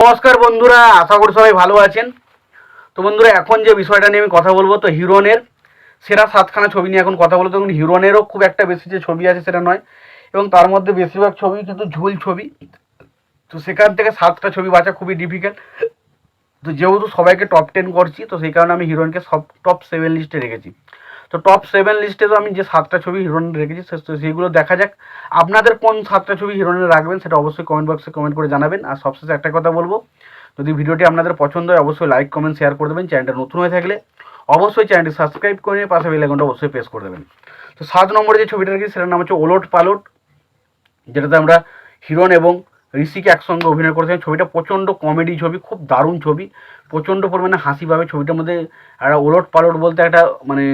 নমস্কার বন্ধুরা, আশা করি সবাই ভালো আছেন। তো বন্ধুরা, এখন যে বিষয়টা নিয়ে আমি কথা বলবো, তো হিরনের সেরা 7খানা ছবি নিয়ে এখন কথা বলবো। তখন হিরনেরও খুব একটা বেশি যে ছবি আছে সেটা নয়, এবং তার মধ্যে বেশিরভাগ ছবি কিন্তু ঝুল ছবি। তো সেখান থেকে 7টা ছবি বাঁচা খুবই ডিফিকাল্ট। তো যেহেতু সবাইকে টপ 10 করছি, তো সেই কারণে আমি হিরোইনকে সব টপ 7 লিস্টে রেখেছি। তো টপ 7 লিস্টে তো আমি যে 7টা ছবি হিরোইনের রেখেছি, সেইগুলো দেখা যাক। আপনাদের কোন 7টা ছবি হিরোইনের রাখবেন সেটা অবশ্যই কমেন্ট বক্সে কমেন্ট করে জানাবেন। আর সবশেষে একটা কথা বলবো, যদি ভিডিওটি আপনাদের পছন্দ হয় অবশ্যই লাইক কমেন্ট শেয়ার করে দেবেন। চ্যানেলটা নতুন হয়ে থাকলে অবশ্যই চ্যানেলটি সাবস্ক্রাইব করে নিয়ে পাশে বেল আইকনটা অবশ্যই প্রেস করে দেবেন। তো 7 নম্বরে যে ছবিটা রেখেছি সেটার নাম হচ্ছে ওলট পালট, যেটাতে আমরা হিরণ এবং ঋষিকে একসঙ্গে অভিনয় করেছেন। ছবিটা প্রচণ্ড কমেডি ছবি, খুব দারুণ ছবি, প্রচণ্ড পরিমাণে হাসি পাবে ছবিটার মধ্যে। একটা ওলট পালট বলতে একটা মানে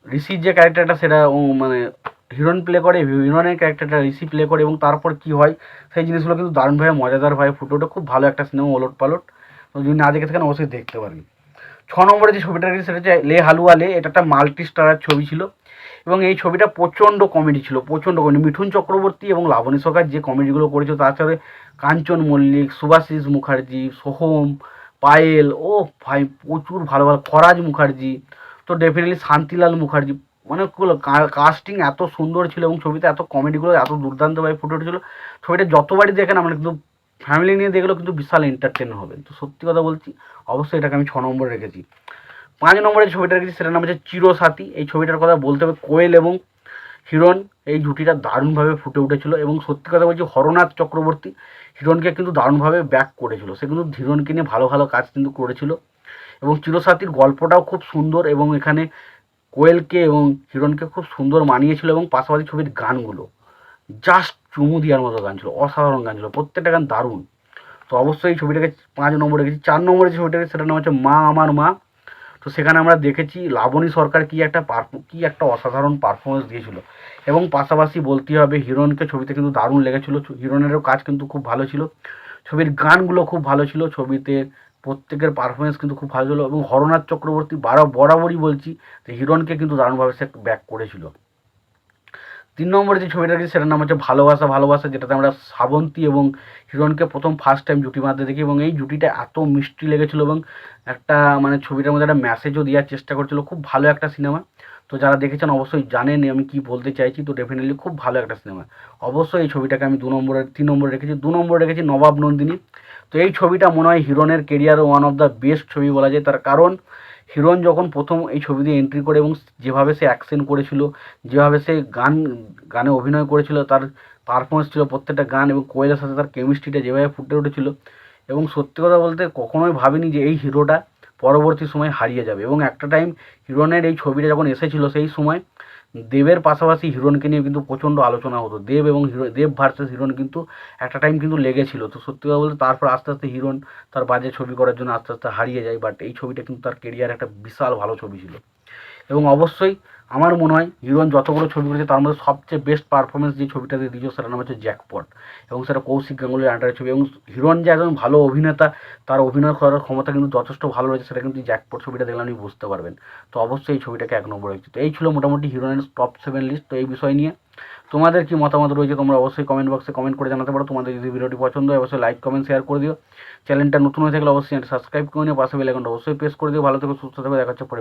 ঋষির যে ক্যারেক্টারটা সেটা মানে হিরণ প্লে করে, হিরণের ক্যারেক্টারটা ঋষি প্লে করে, এবং তারপর কি হয় সেই জিনিসগুলো কিন্তু দারুণভাবে মজাদারভাবে ফুটে ওঠে। খুব ভালো একটা সিনেমা ওলট পালট। তো যদি না দেখে থাকেন অবশ্যই দেখতে পারেন। 6 নম্বরে যে ছবিটা রেখেছি সেটা হচ্ছে লে হালুয়া লে। এটা একটা মাল্টি স্টারার ছবি ছিল, এবং এই ছবিটা প্রচণ্ড কমেডি ছিল, প্রচণ্ড কমেডি। মিঠুন চক্রবর্তী এবং লাবণী সরকার যে কমেডিগুলো করেছিল, তার সাথে কাঞ্চন মল্লিক, সুভাশিস মুখার্জি, সোহম, পায়েল, ও ভাই প্রচুর ভালো ভালো, খরাজ মুখার্জি, তো ডেফিনেটলি শান্তিলাল মুখার্জি। অনেকগুলো কাস্টিং এত সুন্দর ছিল, এবং ছবিতে এত কমেডিগুলো এত দুর্দান্তভাবে ফুটে উঠেছিল। ছবিটা যতবারই দেখেন আমরা কিন্তু ফ্যামিলি নিয়ে দেখলেও কিন্তু বিশাল এন্টারটেন হবে। তো সত্যি কথা বলছি, অবশ্যই এটাকে আমি 6 নম্বরে রেখেছি। 5 নম্বরে যে ছবিটা রেখেছি সেটার নাম হচ্ছে চিরসাথী। এই ছবিটার কথা বলতে হবে, কোয়েল এবং হিরণ এই জুটিটা দারুণভাবে ফুটে উঠেছিল, এবং সত্যি কথা বলছি হরনাথ চক্রবর্তী হিরণকে কিন্তু দারুণভাবে ব্যাক করেছিল। সে কিন্তু হিরণকে নিয়ে ভালো ভালো কাজ কিন্তু করেছিল, এবং চিরসাথীর গল্পটাও খুব সুন্দর, এবং এখানে কোয়েলকে এবং হিরণকে খুব সুন্দর মানিয়েছিল। এবং পাশাপাশি ছবির গানগুলো জাস্ট চুমু দেওয়ার মতো গান ছিল, অসাধারণ গান ছিল, প্রত্যেকটা গান দারুণ। তো অবশ্যই এই ছবিটাকে 5 নম্বরে রেখেছি। 4 নম্বরে যে ছবিটাকে সেটার নাম হচ্ছে মা আমার মা। তো সেখানে আমরা দেখেছি লাবণী সরকার কি একটা অসাধারণ পারফরমেন্স দিয়েছিল, এবং পাশাপাশি বলতে হবে হিরণকে ছবিতে কিন্তু দারুণ লেগেছিল। হিরণেরও কাজ কিন্তু খুব ভালো ছিল, ছবির গানগুলো খুব ভালো ছিল, ছবিতে প্রত্যেকের পারফরমেন্স কিন্তু খুব ভালো ছিল, এবং হরনাথ চক্রবর্তী বরাবরই বলছি যে হিরণকে কিন্তু দারুণভাবে সে ব্যাক করেছিল। 3 নম্বরে যে ছবিটা রেখেছি সেটার নাম হচ্ছে ভালোবাসা ভালোবাসা, যেটাতে আমরা শ্রাবন্তী এবং হিরণকে ফার্স্ট টাইম জুটি বাঁধতে দেখি, এবং এই জুটিটা এত মিষ্টি লেগেছিলো, এবং একটা মানে ছবিটার মধ্যে একটা মেসেজও দেওয়ার চেষ্টা করছিল। খুব ভালো একটা সিনেমা। তো যারা দেখেছেন অবশ্যই জানেন আমি কি বলতে চাইছি। তো ডেফিনেটলি খুব ভালো একটা সিনেমা। অবশ্যই এই ছবিটাকে আমি 3 নম্বরে রেখেছি। 2 নম্বরে রেখেছি নবাব নন্দিনী। তো এই ছবিটা মনে হয় হিরণের career one of the best ছবি বলা যায়। তার কারণ হিরণ যখন প্রথম এই ছবি দিয়ে এন্ট্রি করে, এবং যেভাবে সে অ্যাকশন করেছিল, যেভাবে সে গানে অভিনয় করেছিল, তার পারফরমেন্স ছিল প্রত্যেকটা গান, এবং কোয়েলের সাথে তার কেমিস্ট্রিটা যেভাবে ফুটে উঠেছিল, এবং সত্যি কথা বলতে কখনোই ভাবিনি যে এই হিরোটা পরবর্তী সময় হারিয়ে যাবে। এবং একটা টাইম হিরণের এই ছবিটা যখন এসেছিল সেই সময় দেবের পাশাপাশি হিরণকে নিয়ে কিন্তু প্রচণ্ড আলোচনা হতো। দেব এবং দেব ভার্সেস হিরণ কিন্তু একটা টাইম কিন্তু লেগেছিল। তো সত্যি কথা বলতে তারপর আস্তে আস্তে হিরণ তার বাজে ছবি করার জন্য আস্তে আস্তে হারিয়ে যায়, বাট এই ছবিটা কিন্তু তার কেরিয়ার একটা বিশাল ভালো ছবি ছিল। এবং অবশ্যই আমার মনে হয় হিরণ যতগুলো ছবি করেছে তার মধ্যে সবচেয়ে বেস্ট পারফরমেন্স যে ছবিটাতে দিয়েছিল সেটার নাম হচ্ছে জ্যাকপট, এবং সেটা কৌশিক গাঙ্গুলির আন্ডারের ছবি। এবং হিরণ যে একজন ভালো অভিনেতা, তার অভিনয় করার ক্ষমতা কিন্তু যথেষ্ট ভালো রয়েছে, সেটা কিন্তু জ্যাকপট ছবিটা দেখলে আপনি বুঝতে পারবেন। তো অবশ্যই এই ছবিটাকে 1 নম্বরে রেখেছি। তো এই ছিল মোটামুটি হিরোইনের টপ 7 লিস্ট। তো এই বিষয় নিয়ে তোমাদের কি মতামত রয়েছে তোমরা অবশ্যই কমেন্ট বক্সে কমেন্ট করে জানাতে পারো। তোমাদের যদি ভিডিওটি পছন্দ হয় অবশ্যই লাইক কমেন্ট শেয়ার করে দিও। চ্যানেলটা নতুন হয়ে থাকলে অবশ্যই সাবস্ক্রাইব করে নিও, পাশে বেল আইকনটা অবশ্যই প্রেস করে দিও। ভালো থেকো, সুস্থ থেকো, দেখা হচ্ছে পরে।